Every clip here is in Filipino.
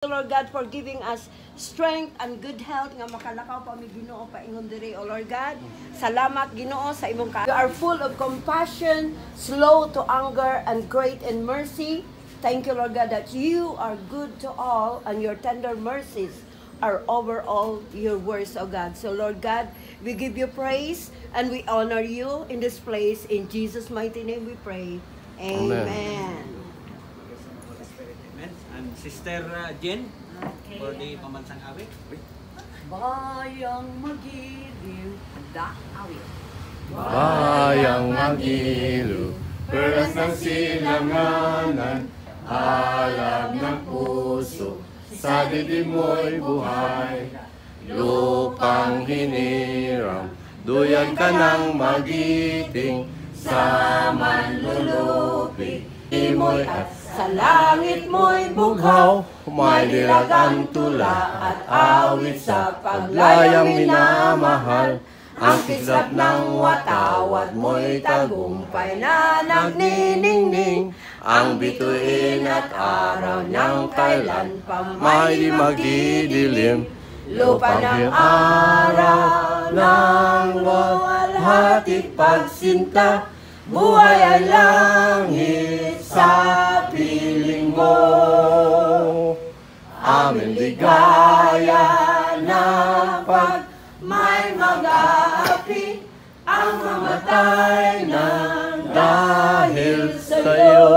Lord God, for giving us strength and good health nga makalakaw pa mi Ginoo paingon diri, O Lord God. Salamat Ginoo sa imong You are full of compassion, slow to anger, and great in mercy. Thank you, Lord God, that you are good to all and your tender mercies are over all your words, O God. So Lord God, we give you praise and we honor you in this place. In Jesus' mighty name we pray. Amen. And Sister Jen, for the pamansang awit. Bayang magiliw, awit. Bayang magiliw, peras ng silanganan, alab ng puso, sa dibdib mo'y buhay. Lupang hiniram, duyan ka ng magiting, sa manlulupi, imoy at sa langit mo'y bughaw, may dilag ang tula at awit sa paglayang minamahal. Ang kislap ng watawat mo'y tagumpay na nagniningning. Ang bituin at araw ng kailan pa may di magdidilim. Lupa ng araw ng walhating pagsinta, buhay ay langit sa piling mo. Amin ligaya na pag may mag-aapi, ang mamatay na dahil sa'yo.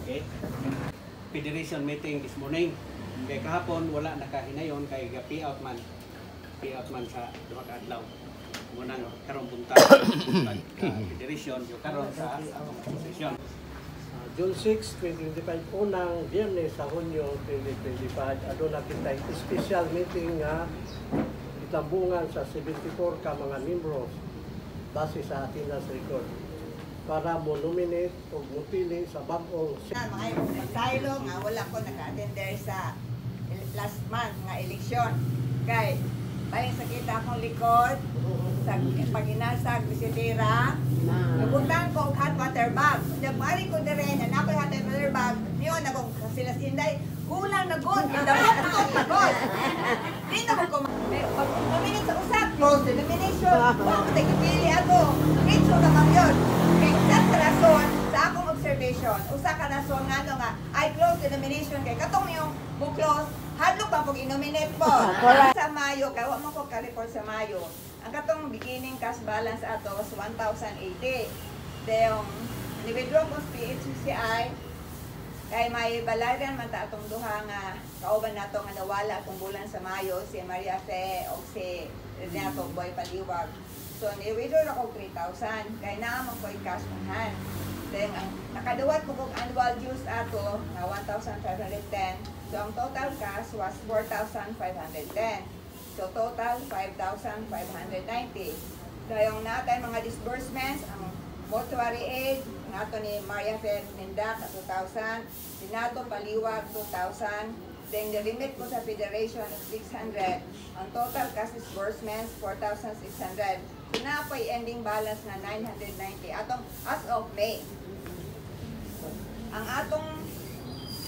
Okay. Federation meeting this morning. Kaya kahapon wala nakahinayon kay payout man sa duha ka adlaw. Munang karong punta federation yung karon sa association. June 6, 2025, unang Biyernes sa Hunyo 2025, aduna kita special meeting nga itambungan sa 74 ka mga membros base sa attendance record para mo nominate o mupili sa bagong mga pagkaylo nga wala ko naka-attender sa last month nga eleksyon. Kay bayan sa kita akong likod sa paginasag bisidera, nabutan ko og hot water bag. Nagmari ko dire na nakoy hot water bag, niyo na kung sila sinday kulang na gud, damot ko pagod. Di na ko pag-nominate sa usap, close the nomination. Tagpili ako. Ito naman yun. Kaya sa rason, sa akong observation, usa ka rason nga I close the nomination kay katong yung close hadlok pa pag i-nominate po. Sa Mayo, kaya wala mo ko ka-report sa Mayo. Ang katong beginning cash balance ato was 1,080. Yung ni-withdraw ko sa PHCI, kay may balaran man ta atong duha nga kauban nato nga nawala atong bulan sa Mayo, si Maria Fe o si Renato Boy Paliwag. So ni-withdraw ako 3,000, kay naamang ko cash on hand. Then ang nakaduwat ko kong annual dues ato nga 1,510. So, ang total cash was 4,510. So, total 5,590. Dahil natin mga disbursements, ang mortuary aid, nato ni Maria Fer Nindak, 2,000. Sinato Paliwag, 2,000. Then, the limit ko sa Federation is 600. Ang total cash disbursements, 4,600. So, na po ending balance na 990. As of May. Ang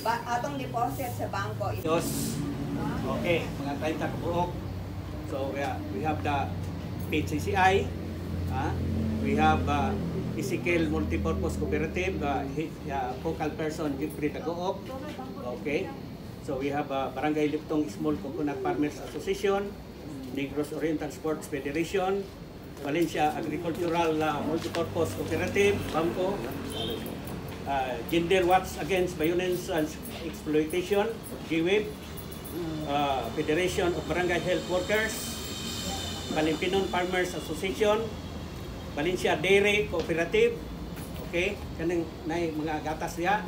atong deposit sa bangko is okay, mga 30 ka buok. So we have the PHCI, we have Ezekiel Multipurpose Cooperative, focal person Jeffrey Dagoop. Okay, so we have Barangay Liptong Small Coconut Farmers Association, Negros Oriental Sports Federation, Valencia Agricultural Multipurpose Cooperative, Bangko, Gender Watch Against Violence and Exploitation, GWIB, Federation of Barangay Health Workers, Balimpinon Farmers Association, Valencia Dairy Cooperative, okay, kanang nay mga gatas niya.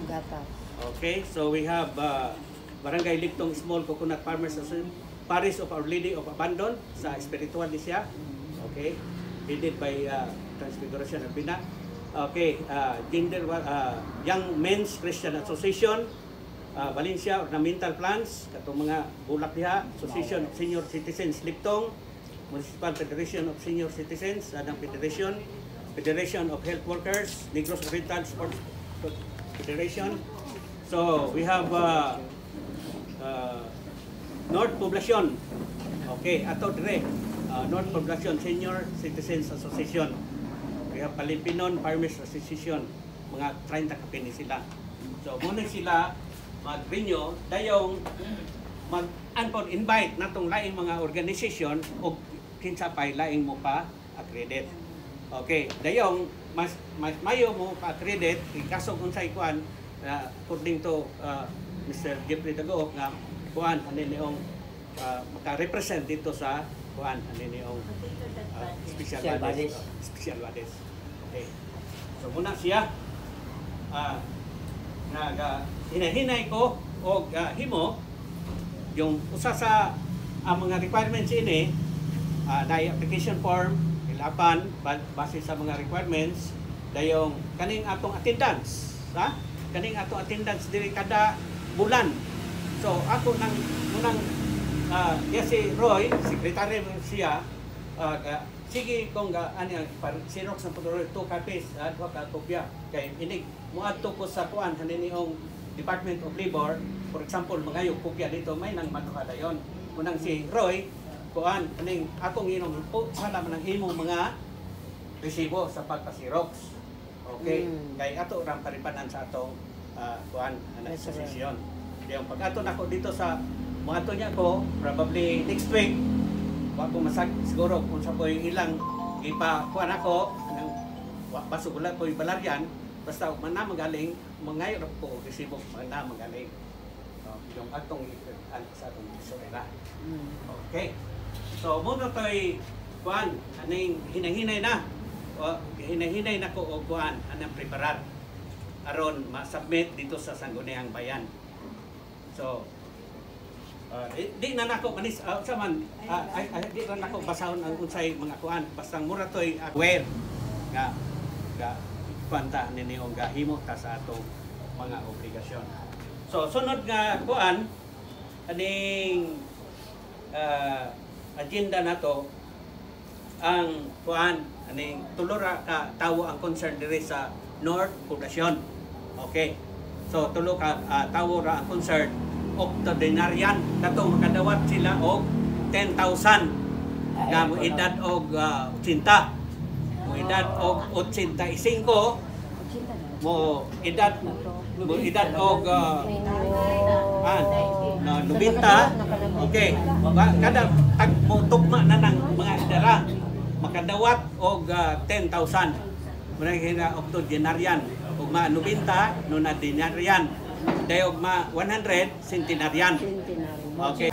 Okay, so we have Barangay Ligtong Small Coconut Farmers Association, Parish of Our Lady of Abandon sa spiritual ni siya, okay, headed by Transfiguration Albina. Okay, Young Men's Christian Association, Valencia Ornamental Plants, katong mga bulak diha, Association of Senior Citizens Liptong, Municipal Federation of Senior Citizens, Adang Federation, Federation of Health Workers, Negros Oriental Sports Federation. So we have North Poblacion. Okay, ato dire North Poblacion Senior Citizens Association. Kaya Palimpinon Farmers Association, mga 30 kapini sila. So muna sila mag-renew dayong mag-anpon invite natong laing mga organisasyon o kinsa pay laing mo pa accredit. Okay, dayong mas mayo mo pa accredit ikasog unsay kuan according to Mr. Jeffrey Tagook nga kuan ani niong maka-represent dito sa kuan ani niong special bodies. Special bodies. Okay. So muna siya hinahinay ko o himo yung usa sa mga requirements ini na application form ilapan base sa mga requirements dayong kaning atong attendance kaning atong attendance diri kada bulan. So ako nang munang si Roy secretary siya sige kung ani Xerox ng photo 2 copies duha ka kopya kay inig muadto ko sa kuan haniniong Department of Labor, for example, mga yung kopya dito may nang matukada yon. Unang si Roy kuan aning akong inom po sala man ang imong mga resibo sa pagpa-Xerox. Okay, kay ato ra paripanan sa atong kuan association. Yung pag ato nako dito sa mga ato niya ko probably next week wa ko masag siguro kung sa ko'y ilang ipa kuan ako anang baso wala ko'y balaryan basta man na magaling mangayo ko resibo man na magaling yung atong sa atong isorera. Okay, so muna to'y kuan aning hinay-hinay na hinay-hinay na ko o kuan anang preparar aron ma-submit dito sa Sangguniang Bayan. So di na nako manis sa man di na nako basahon ang unsay mga kuan basta mura toy aware nga kwanta nini og gahimo ta sa atong mga obligasyon. So sunod nga kuan aning agenda nato ang kuan aning tulora ka tawo ang concern diri sa North Poblacion. Okay, so tulo ka tawo ra ang concern octogenarian katong makadawat sila og 10,000 nga mo edad og 80 mo edad og 85 mo edad og 90 okay kada tag mo tugma na ng mga edara makadawat og 10,000 muna hina octogenarian ug ma 90 nonadinarian dayog ma 100 centenarian. Okay.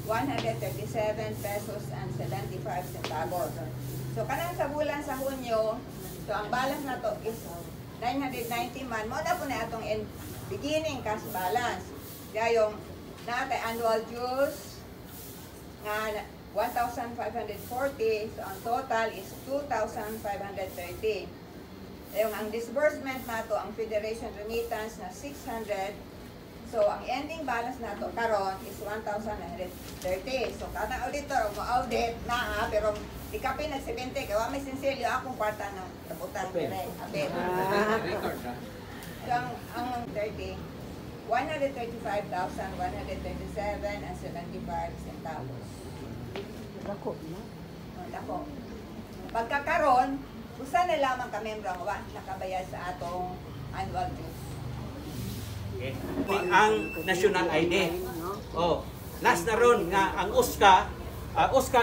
137 pesos and 75 centavos. So kanang sa bulan sa Hunyo, so ang balance na to is 990 man. Mo na po na atong beginning cash balance. Dayong natay annual dues nga 1,540. So ang total is 2,530. Yung ang disbursement nato ang Federation remittance na 600. So ang ending balance nato karon is 1,930. So kada auditor mo audit na pero di ka pin nag-70 kay wa may sinselyo akong kwarta ng tabutan dire. Abet. So ang 30 135,137 and 75 centavos. Dako na. Dako. Pagkakaron usa na lamang ka membro nga nakabayad sa atong annual dues. Okay. Ang national ID. Oh, last na ron nga ang USCA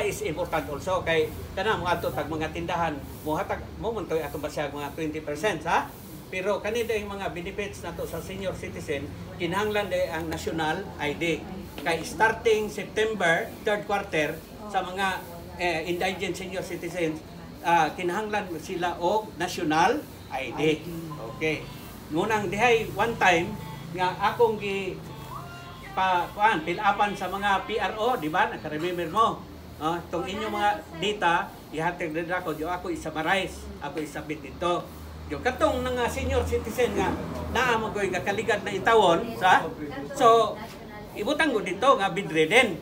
is important also kay kana mo ato tag mga tindahan mo hatag mo man toy ato basyag mga 20% ha. Pero kanina yung mga benefits nato sa senior citizen kinahanglan day ang national ID. Kay starting September 3rd quarter sa mga indigent senior citizens kinahanglan sila og national ID. Okay. Ngunang dihay one time nga akong fill-upan sa mga PRO, di ba? Naka-remember mo. Itong inyong mga data, ihatag din ako, ako isa-summarize, ako isabit dito. Yung katong nga senior citizen nga, naamo ko yung kaligad na itawon, so, ibutang ko dito nga bedridden.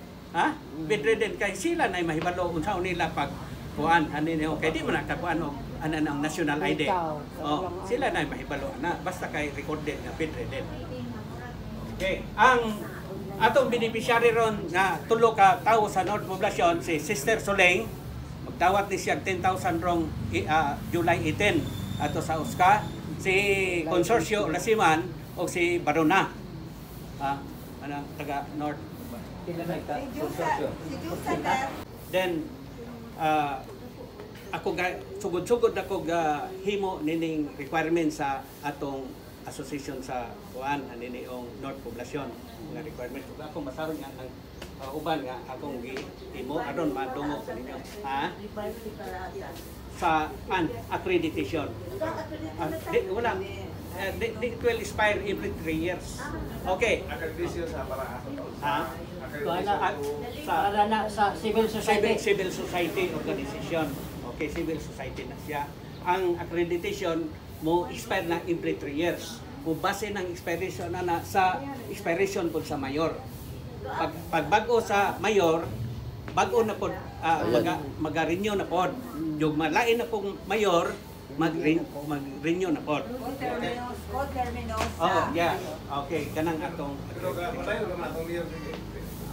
Bedridden kay sila na mahibalo unsa nila pag kuan anin kay di man nakakuan anan ang national ID. Sila na mahibalo na basta kay recorded nga bedridden. Okay, ang atong beneficiary ron nga tulo ka tawo sa North Poblacion, si Sister Soleng, magdawat ni siya 10,000 rong July 18 ato sa USCA, si Consorcio Lasiman o si Barona. Taga North. Si Jusa na. Then ako sugod-sugod ako himo nining requirement sa atong association sa kuan anini ong North Poblacion nga requirement ug ako masaron nga ang uban nga akong himo aron madungog sa ninyo sa accreditation. Wala it will expire every 3 years. Okay. Accreditation sa para sa civil society organization. Okay, civil society na siya. Ang accreditation mo expire na every 3 years. Kung base ng expiration na sa expiration po sa mayor. Pag bago sa mayor, bago na po mag-renew na po. Yung malain na pong mayor, mag-renew na po. Co-terminus. Oh, yeah. Okay, kanang atong Pero padayon naman atong mayor.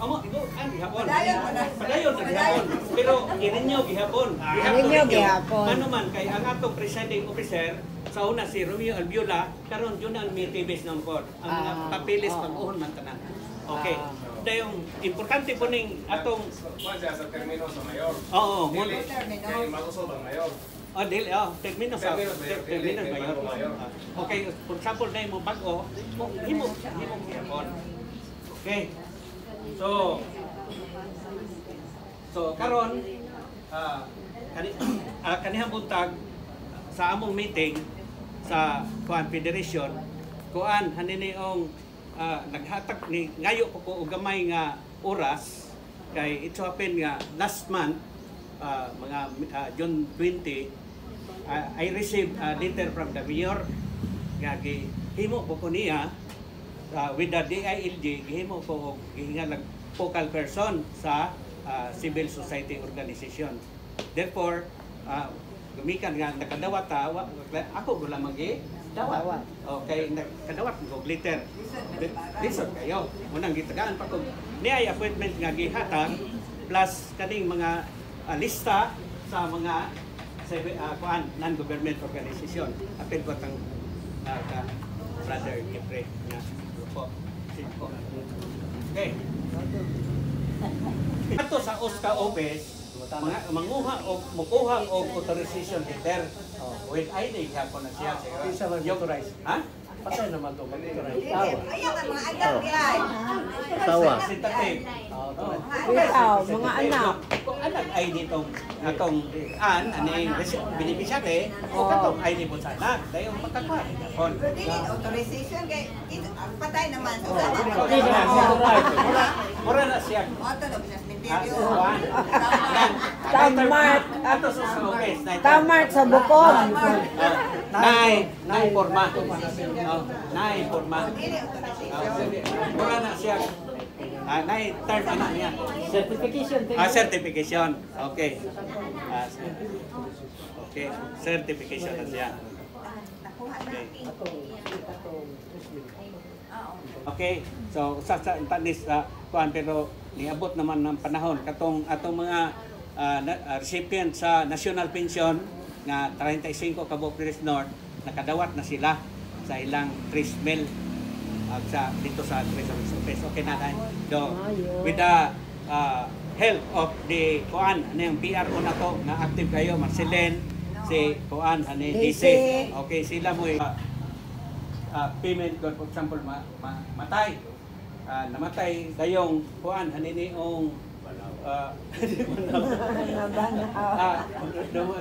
amo igo gihapon. Padayon na gihapon. Pero i-renew gihapon. Renew gihapon. Ano man kay ang atong presiding officer sa una si Romeo Albiola karon yun ang mitibis ng pod. Ang mga papilis pag-uhon man tanan. Okay. Dayong importante po ning atong Kuan siya sa termino sa mayor. oo, Dili. Termino. Kay mausod ang mayor. dili terminus mayor. Okay, for example na mo bag-o, himo gihapon. Okay. So karon kanihang buntag sa among meeting sa Kuan Federation kuan haniniong naghatag ni ngayo ko og gamay nga oras kay it so happen nga last month mga June 20 I received a letter from the mayor nga gihimo ko niya with the DILG gihimo ko og gihingalag focal person sa civil society organization. Therefore, gumikan nga nakadawat ako gula dawat. Okay, nakadawat ko glitter. Lisod kayo. Unang gitagaan pa ko niay appointment nga gihatag plus kaning mga lista sa mga kuan non-government organization. Apil ko tang brother Jeffrey na grupo. Okay. Ato sa OSCA office, manguha o mukuha og authorization letter. With ID gyapon na siya. Isa man authorized. Ha? Patay naman to mag-authorized. Ayaw ka mga anak yan. Tawa. Representative. Ikaw, mga anak. Kung anak ID tong atong aning beneficiary o katong ID mo sa anak, dayon magkakuha gyapon. Pero dili authorization kay ang patay naman sa Mura na siya. Moto na binas ministeryo. Tamart. Ato sa office. Tamart sa bukod. Nay forma. Nay forma. Dili authorization. Mura na siya. Nay third anak niya. Certification. Certification. Okay. Okay, certification na siya. Nakuha na. Okay, so sa tanis kuan pero niabot naman ng panahon katong atong mga recipient sa national pension nga 35 ka Bocris North nakadawat na sila sa ilang trismel sa dito sa Treasury Office. Okay na tayo. So, with the help of the kuan yung PRO na to na active kayo Marcelin si kuan ani DC. Okay, sila mo payment for example matay namatay dayong kuan hanini ong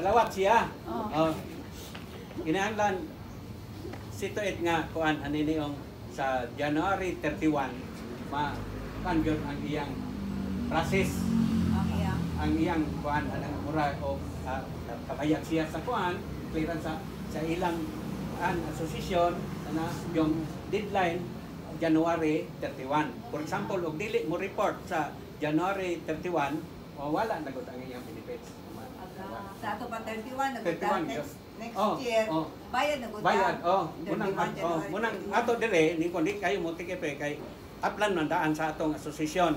lawat siya kinahanglan situate nga kuan hanini ong sa January 31 kuan gyud ang iyang process ang iyang kuan anang mura o kabayag siya sa kuan clearance sa ilang association na yung deadline January 31. For example, og dili mo report sa January 31, wala na gud ang iyang benefits. Sa ato pa 31 na 31, next oh, year. oh. Bayad na gud. Bayad, 31 munang January. ato dire ni kundi kayo mo tikipe kay aplan man daan sa atong asosasyon.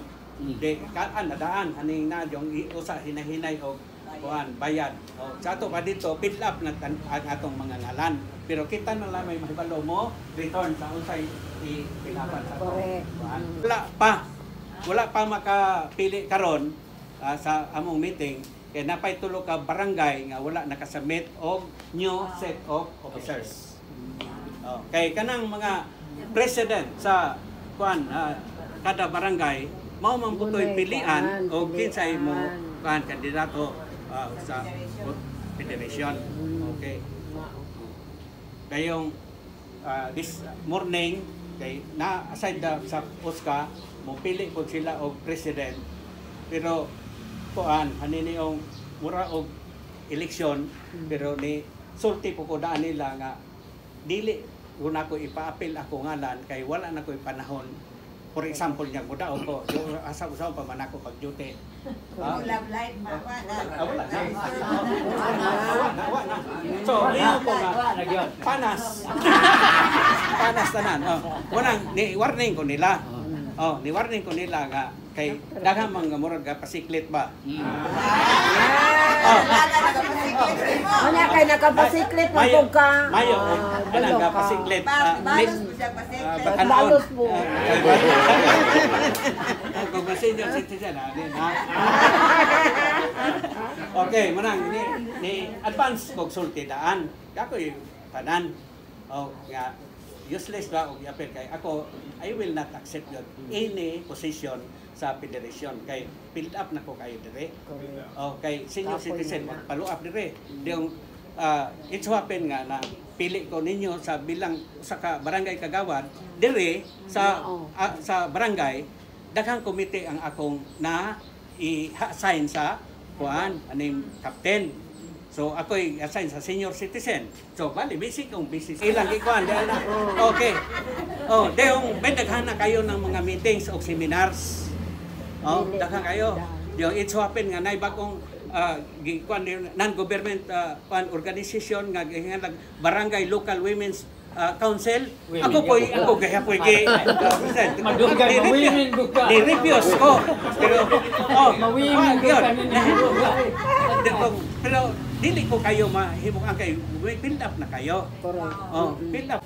Di kaan na daan haning na yung usa hinahinay og kuan bayad. O, sa ato pa dito fill up na ang atong mga ngalan. Pero kita na lang may mahibalo mo return sa unsay ipinapan sa ato. Correct. Kuan. Wala pa makapili karon sa among meeting kay napay tulo ka barangay nga wala nakasubmit og new set of officers. Kay kanang mga president sa kuan kada barangay mao man putoy pilian o kinsay mo kuan kandidato sa federation. Okay. Kayong this morning kay na aside sa OSCA mo pili po sila og president pero kuan hanini yung mura og eleksyon pero ni sulti po ko daan nila nga dili una ko ipaapil ako ngalan kay wala na ko panahon. For example niya mudaw ko asa-usaw pa man ako pag duty. Love life, mawa na. Wala na. So, iyo ko nga panas. Panas tanan. Wanang ni warning ko nila. Ni warning ko nila nga kay daghang mga murag pasiklet ba. Ano kay nakapasiklet mo po ka? Mayo, kanang pasiklet. Balos mo siya pasiklet. Balos mo. Kung senior citizen ha. Okay, manang ni advance kog sulti daan. Ako yung tanan. Nga useless ba og yapil kay ako I will not accept any position sa federation kay filled up na ko kayo dire. Kay senior citizen follow up dire. Yung it's happen nga na pili ko ninyo sa bilang sa barangay kagawad dire sa barangay daghang komite ang akong na i-assign sa kuan aning captain. So ako'y assign sa senior citizen. So bali basic kung business ilang ikuan dahil na. Okay. Deyong daghan na kayo ng mga meetings o seminars. Daghan kayo. Yung it's happen nga nay bagong kuan non-government organization nga barangay local women's council. Ako gahapoy gi Madugay women buka. Ni-refuse ko. Pero Mawimin ko pero dili ko kayo mahimong ang kayo build up na kayo. Build up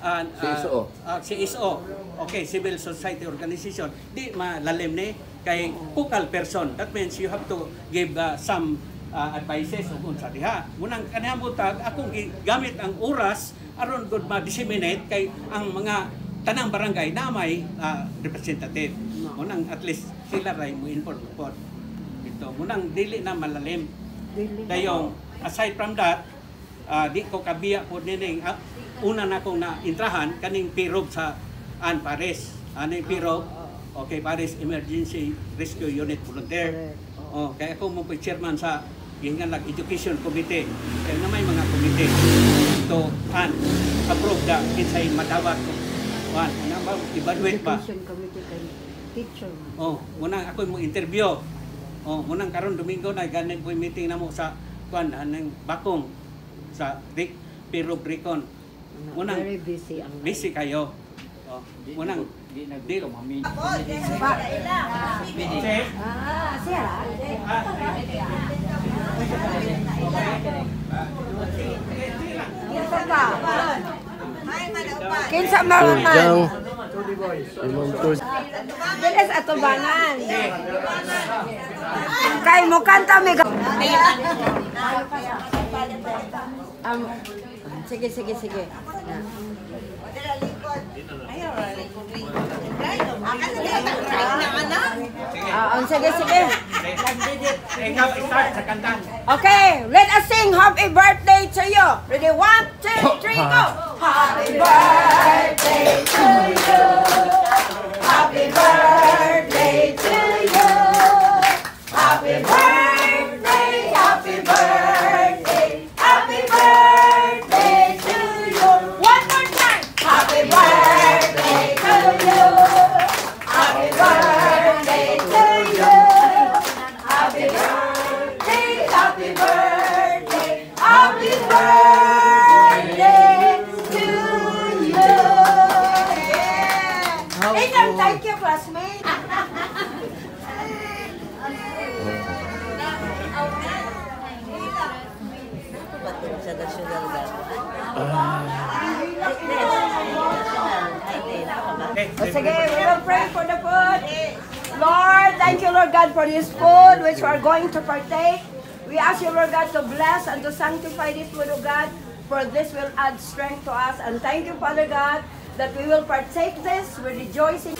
CSO. Okay, civil society organization. Di malalim ni kay focal person. That means you have to give some advices o unsa diha. Munang kanang butag akong gamit ang oras aron gud ma-disseminate kay ang mga tanang barangay na may representative. Munang at least sila ray mo inform po. Ito munang dili na malalim. Dayong aside from that, di ko kabiya po nining una na kong na-intrahan kaning PIROB sa Pares. Aning PIROB, okay, Pares Emergency Rescue Unit Volunteer. Kaya ako mo po chairman sa Gingalag Education Committee. Kaya na may mga committee to approve the kinsay madawat ko. Evaluate ba? Teacher. Munang ako mo interview. Munang karon Domingo na ganin po meeting namo sa kuan anang Bakong sa PIROB Recon. Munang Very busy ang busy kayo. Munang di ko mami. siya. Kinsa ka? Kinsa man? Diles atubangan. Kay mo kanta mi. Sige. Sige. Ikaw start sa kanta. Okay, let us sing Happy Birthday to you. Ready? 1, 2, 3, go! Happy birthday to you. Happy birthday to you. Happy birthday, happy birthday. Happy birthday to you. One more time. Happy birthday to you. Happy birthday to you. Happy birthday, happy birthday, happy birthday to you. Thank you, classmates. O sige, we will pray for the food. Lord, thank you, Lord God, for this food which we are going to partake. We ask you, Lord God, to bless and to sanctify this food, O God, for this will add strength to us. And thank you, Father God, that we will partake this. We're rejoicing.